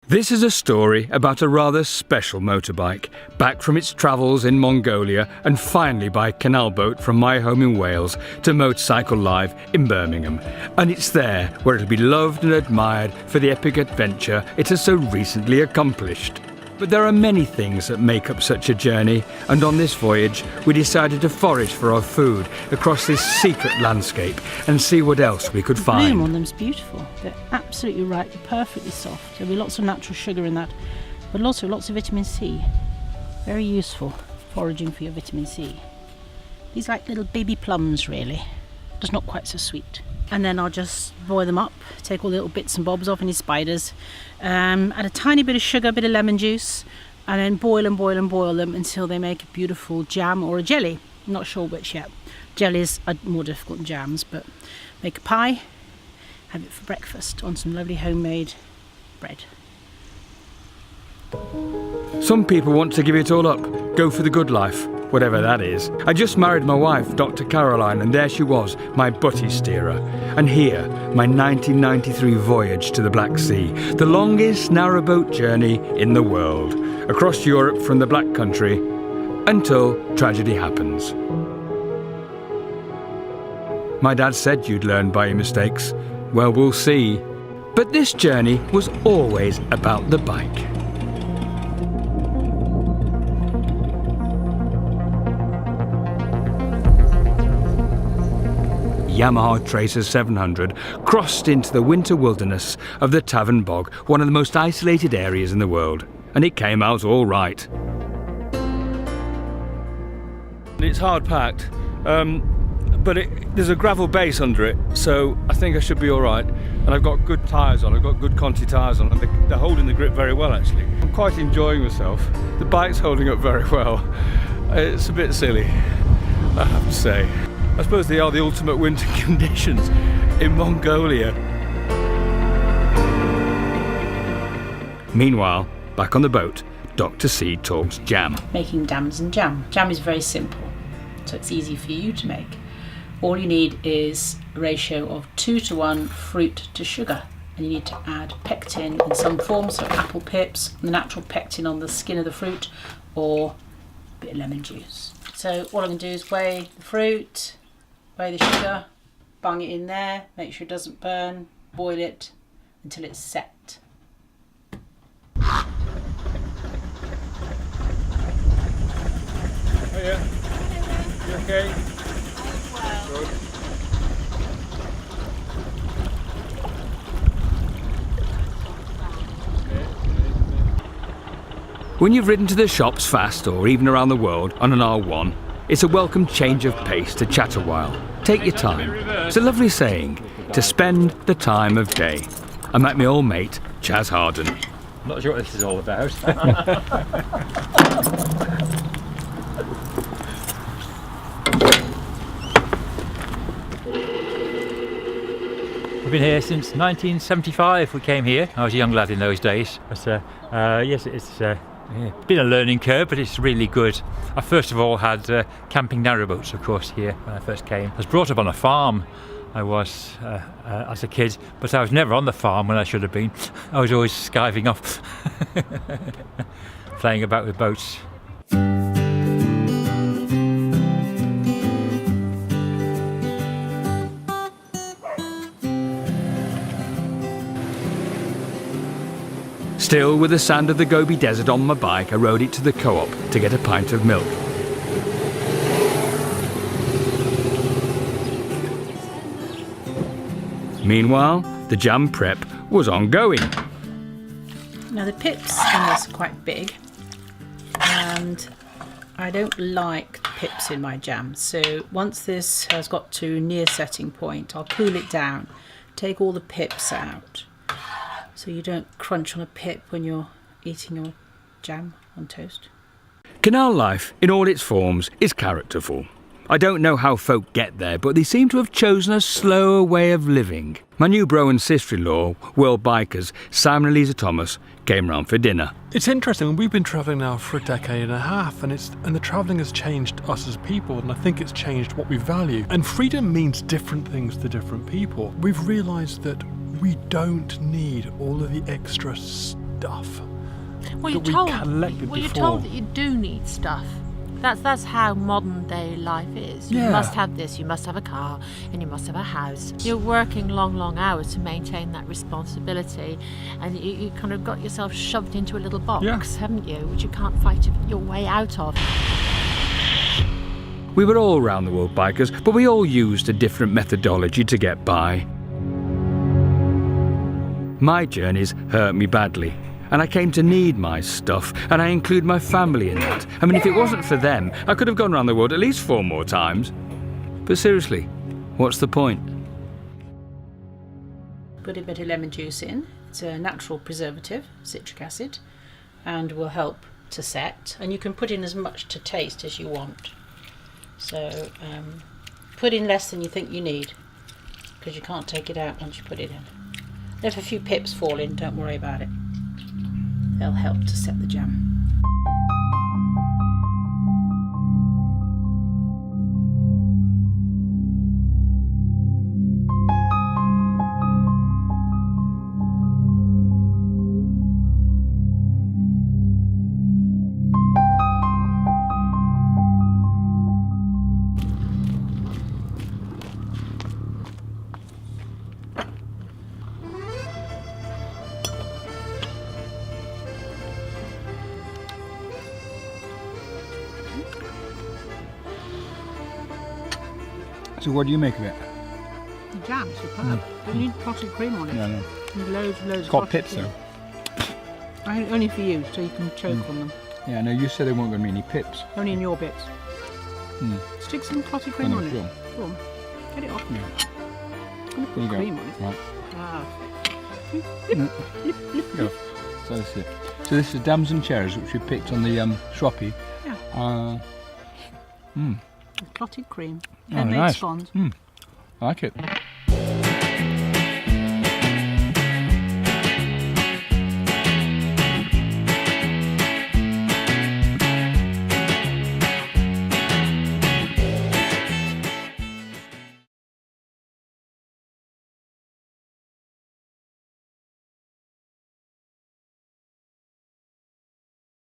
This is a story about a rather special motorbike, back from its travels in Mongolia and finally by canal boat from my home in Wales to Motorcycle Live in Birmingham. And it's there where it'll be loved and admired for the epic adventure it has so recently accomplished. But there are many things that make up such a journey, and on this voyage we decided to forage for our food across this secret landscape and see what else we could find. The bloom on them's beautiful. They're absolutely ripe, they're perfectly soft. There'll be lots of natural sugar in that, but also lots of vitamin C. Very useful foraging for your vitamin C. These are like little baby plums really, just not quite so sweet. And then I'll just boil them up, take all the little bits and bobs off any spiders, add a tiny bit of sugar, a bit of lemon juice, and then boil and boil and boil them until they make a beautiful jam or a jelly. I'm not sure which yet. Jellies are more difficult than jams, but make a pie, have it for breakfast on some lovely homemade bread. Some people want to give it all up, go for the good life, whatever that is. I just married my wife, Dr. Caroline, and there she was, my butty steerer. And here, my 1993 voyage to the Black Sea, the longest narrowboat journey in the world, across Europe from the Black Country, until tragedy happens. My dad said you'd learn by your mistakes. Well, we'll see. But this journey was always about the bike. Yamaha Tracer 700 crossed into the winter wilderness of the Tavern Bog, one of the most isolated areas in the world, and it came out all right. It's hard packed, but there's a gravel base under it, so I think I should be all right. And I've got good tyres on, I've got good Conti tyres on, and they're holding the grip very well actually. I'm quite enjoying myself. The bike's holding up very well. It's a bit silly, I have to say. I suppose they are the ultimate winter conditions in Mongolia. Meanwhile, back on the boat, Dr. C talks jam. Making jams and jam. Jam is very simple, so it's easy for you to make. All you need is a ratio of 2:1 fruit to sugar, and you need to add pectin in some form, so apple pips, the natural pectin on the skin of the fruit, or a bit of lemon juice. So all I'm going to do is weigh the fruit, weigh the sugar, bung it in there, make sure it doesn't burn, boil it until it's set. Oh yeah, you okay? Good. When you've ridden to the shops fast or even around the world on an R1, it's a welcome change of pace to chat a while. Take your time. It's a lovely saying, to spend the time of day. I met my old mate, Chaz Harden. I'm not sure what this is all about. We've been here since 1975. We came here. I was a young lad in those days. But yes, it's been a learning curve, but it's really good. I first of all had camping narrowboats, of course, here when I first came. I was brought up on a farm. I was as a kid, but I was never on the farm when I should have been. I was always skiving off, playing about with boats. Still with the sand of the Gobi Desert on my bike, I rode it to the co-op to get a pint of milk. Meanwhile, the jam prep was ongoing. Now the pips in this are quite big, and I don't like the pips in my jam. So once this has got to near setting point, I'll cool it down, take all the pips out, so you don't crunch on a pip when you're eating your jam on toast. Canal life, in all its forms, is characterful. I don't know how folk get there, but they seem to have chosen a slower way of living. My new bro and sister-in-law, world bikers, Simon and Lisa Thomas, came round for dinner. It's interesting, we've been travelling now for a decade and a half, and the travelling has changed us as people, and I think it's changed what we value. And freedom means different things to different people. We've realised that we don't need all of the extra stuff Well, that we collected well, you're before. told that you do need stuff. That's how modern day life is. You Yeah. must have this, you must have a car, and you must have a house. You're working long hours to maintain that responsibility, and you kind of got yourself shoved into a little box, Yeah. haven't you, which you can't fight your way out of. We were all round the world bikers, but we all used a different methodology to get by. My journeys hurt me badly, and I came to need my stuff, and I include my family in that. I mean, if it wasn't for them, I could have gone around the world at least 4 more times. But seriously, what's the point? Put a bit of lemon juice in. It's a natural preservative, citric acid, and will help to set. And you can put in as much to taste as you want. So put in less than you think you need, because you can't take it out once you put it in. If a few pips fall in, don't worry about it. They'll help to set the jam. So what do you make of it? The jam's superb. You need clotted cream on it. No. And loads It's of got clotted pips cream. though. Only for you, so you can choke on them. Yeah, no, you said there weren't going to be any pips. Only in your bits. Stick some clotted cream on it. Go on. Go on. Get it off. Yeah. I'm going to There you put go. cream on it. Right. Ah. Go. So this is it. So this is dams and cherries, which we picked on the Shroppy. Yeah. Clotted cream. Oh, Homemade nice. scones. I like it.